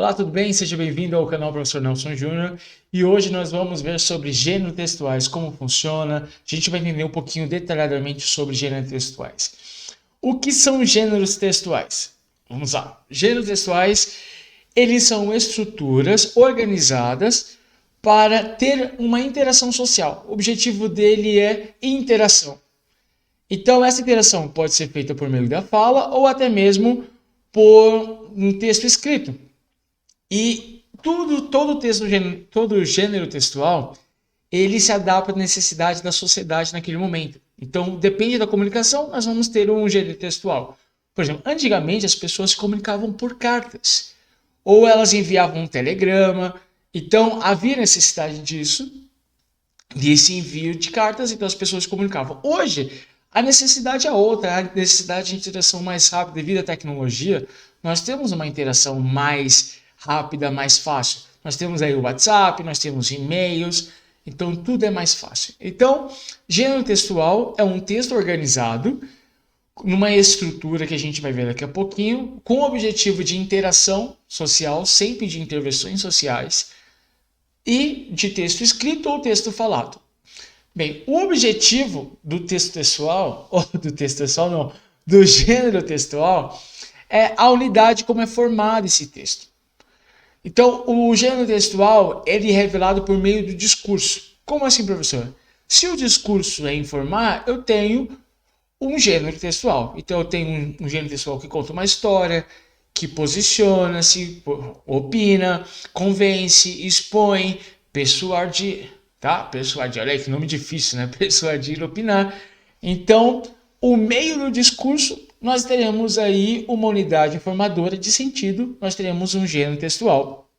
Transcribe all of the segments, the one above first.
Olá, tudo bem? Seja bem-vindo ao canal Professor Nelson Júnior e hoje nós vamos ver sobre gêneros textuais, como funciona. A gente vai entender um pouquinho detalhadamente sobre gêneros textuais. O que são gêneros textuais? Vamos lá. Gêneros textuais, eles são estruturas organizadas para ter uma interação social. O objetivo dele é interação. Então, essa interação pode ser feita por meio da fala ou até mesmo por um texto escrito. E todo gênero textual, ele se adapta à necessidade da sociedade naquele momento. Então, depende da comunicação, nós vamos ter um gênero textual. Por exemplo, antigamente as pessoas se comunicavam por cartas, ou elas enviavam um telegrama. Então, havia necessidade desse envio de cartas, então as pessoas se comunicavam. Hoje, a necessidade é outra, a necessidade de interação mais rápida devido à tecnologia. Nós temos uma interação mais rápida, mais fácil. Nós temos aí o WhatsApp, nós temos e-mails, então tudo é mais fácil. Então, gênero textual é um texto organizado numa estrutura que a gente vai ver daqui a pouquinho, com o objetivo de interação social, sempre de intervenções sociais, e de texto escrito ou texto falado. Bem, o objetivo do texto textual, ou do texto textual não, do gênero textual, é a unidade como é formado esse texto. Então, o gênero textual ele é revelado por meio do discurso. Como assim, professor? Se o discurso é informar, eu tenho um gênero textual. Então, eu tenho um gênero textual que conta uma história, que posiciona-se, opina, convence, expõe, persuadir, tá? Persuadir, olha aí que nome difícil, né? Persuadir, opinar. Então, o meio do discurso, nós teremos aí uma unidade informadora de sentido, nós teremos um gênero textual.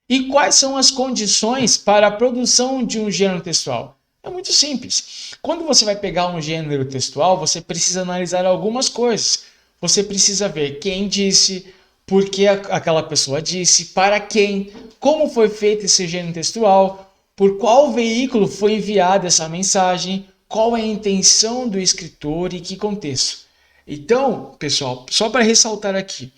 E quais são as condições para a produção de um gênero textual? É muito simples. Quando você vai pegar um gênero textual, você precisa analisar algumas coisas. Você precisa ver quem disse, por que aquela pessoa disse, para quem, como foi feito esse gênero textual, por qual veículo foi enviada essa mensagem, qual é a intenção do escritor e que contexto. Então, pessoal, só para ressaltar aqui,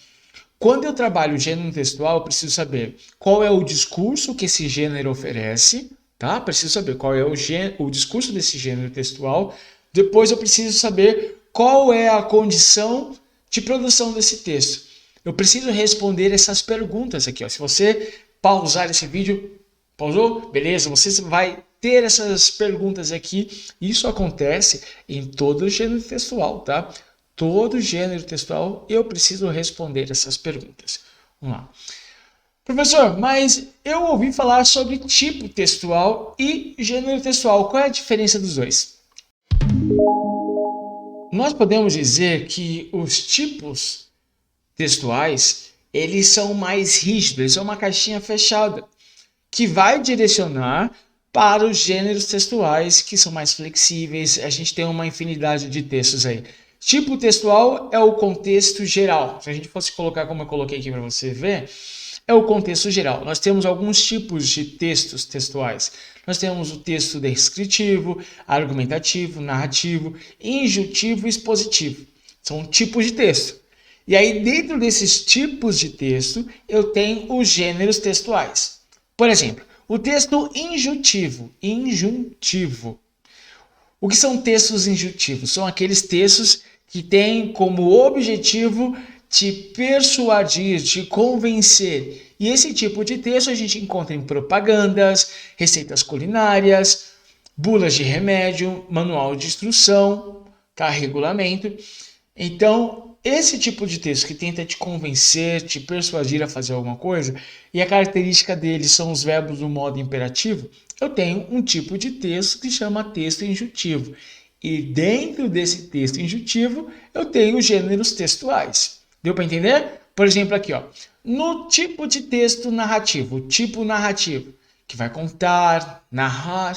quando eu trabalho gênero textual, eu preciso saber qual é o discurso que esse gênero oferece, tá? Preciso saber qual é o discurso desse gênero textual. Depois eu preciso saber qual é a condição de produção desse texto. Eu preciso responder essas perguntas aqui, ó. Se você pausar esse vídeo, pausou? Beleza, você vai ter essas perguntas aqui. Isso acontece em todo gênero textual, tá? Todo gênero textual eu preciso responder essas perguntas. Vamos lá. Professor, mas eu ouvi falar sobre tipo textual e gênero textual. Qual é a diferença dos dois? Nós podemos dizer que os tipos textuais, eles são mais rígidos, eles são uma caixinha fechada, que vai direcionar para os gêneros textuais, que são mais flexíveis. A gente tem uma infinidade de textos aí. Tipo textual é o contexto geral. Se a gente fosse colocar como eu coloquei aqui para você ver, é o contexto geral. Nós temos alguns tipos de textos textuais. Nós temos o texto descritivo, argumentativo, narrativo, injuntivo e expositivo. São tipos de texto. E aí, dentro desses tipos de texto, eu tenho os gêneros textuais. Por exemplo, o texto injuntivo. O que são textos injuntivos? São aqueles textos que têm como objetivo te persuadir, te convencer. E esse tipo de texto a gente encontra em propagandas, receitas culinárias, bulas de remédio, manual de instrução, tá? Regulamento. Então, esse tipo de texto que tenta te convencer, te persuadir a fazer alguma coisa, e a característica dele são os verbos no modo imperativo, eu tenho um tipo de texto que chama texto injuntivo. E dentro desse texto injuntivo, eu tenho gêneros textuais. Deu para entender? Por exemplo, aqui, ó, no tipo de texto narrativo, o tipo narrativo, que vai contar, narrar,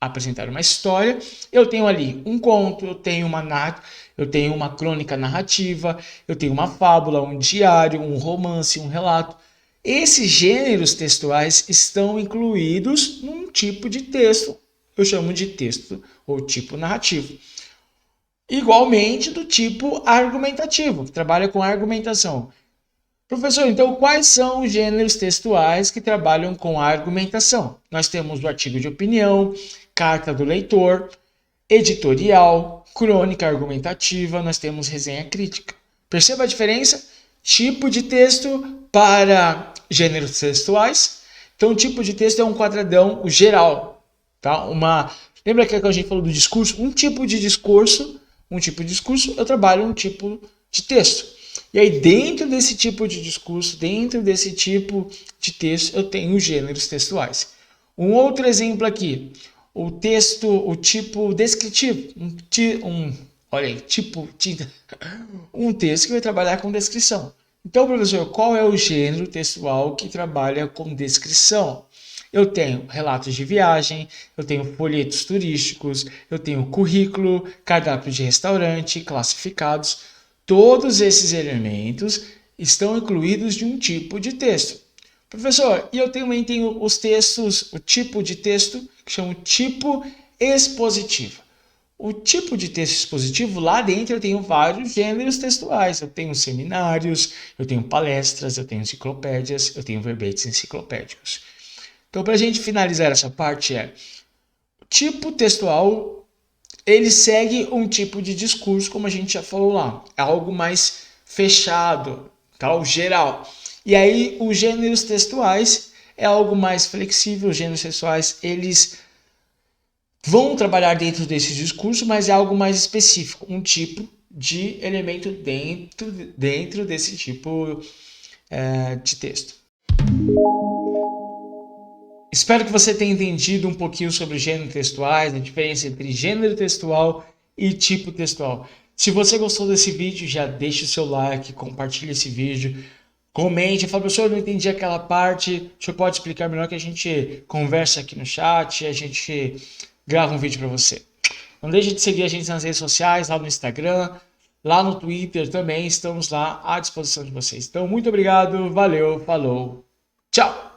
apresentar uma história, eu tenho ali um conto, eu tenho uma crônica narrativa, eu tenho uma fábula, um diário, um romance, um relato. Esses gêneros textuais estão incluídos num tipo de texto, eu chamo de texto ou tipo narrativo. Igualmente do tipo argumentativo, que trabalha com argumentação. Professor, então quais são os gêneros textuais que trabalham com a argumentação? Nós temos o artigo de opinião, carta do leitor, editorial, crônica argumentativa, nós temos resenha crítica. Perceba a diferença? Tipo de texto para gêneros textuais. Então, o tipo de texto é um quadradão geral, tá? Lembra que a gente falou do discurso? Um tipo de discurso, eu trabalho um tipo de texto. E aí, dentro desse tipo de discurso, dentro desse tipo de texto, eu tenho gêneros textuais. Um outro exemplo aqui, o tipo descritivo, um texto que vai trabalhar com descrição. Então, professor, qual é o gênero textual que trabalha com descrição? Eu tenho relatos de viagem, eu tenho folhetos turísticos, eu tenho currículo, cardápio de restaurante, classificados. Todos esses elementos estão incluídos de um tipo de texto. Professor, e eu também tenho os textos, o tipo de texto que chama tipo expositivo. O tipo de texto expositivo, lá dentro eu tenho vários gêneros textuais. Eu tenho seminários, eu tenho palestras, eu tenho enciclopédias, eu tenho verbetes enciclopédicos. Então, para a gente finalizar essa parte, tipo textual, ele segue um tipo de discurso, como a gente já falou lá. É algo mais fechado, tal, geral. E aí, os gêneros textuais é algo mais flexível. Os gêneros textuais, eles vão trabalhar dentro desse discurso, mas é algo mais específico, um tipo de elemento dentro desse tipo de texto. Espero que você tenha entendido um pouquinho sobre gêneros textuais, a diferença entre gênero textual e tipo textual. Se você gostou desse vídeo, já deixa o seu like, compartilha esse vídeo, comente, fala, professor, eu não entendi aquela parte, o senhor pode explicar melhor, que a gente conversa aqui no chat, a gente grava um vídeo para você. Não deixe de seguir a gente nas redes sociais, lá no Instagram, lá no Twitter também, estamos lá à disposição de vocês. Então, muito obrigado, valeu, falou, tchau!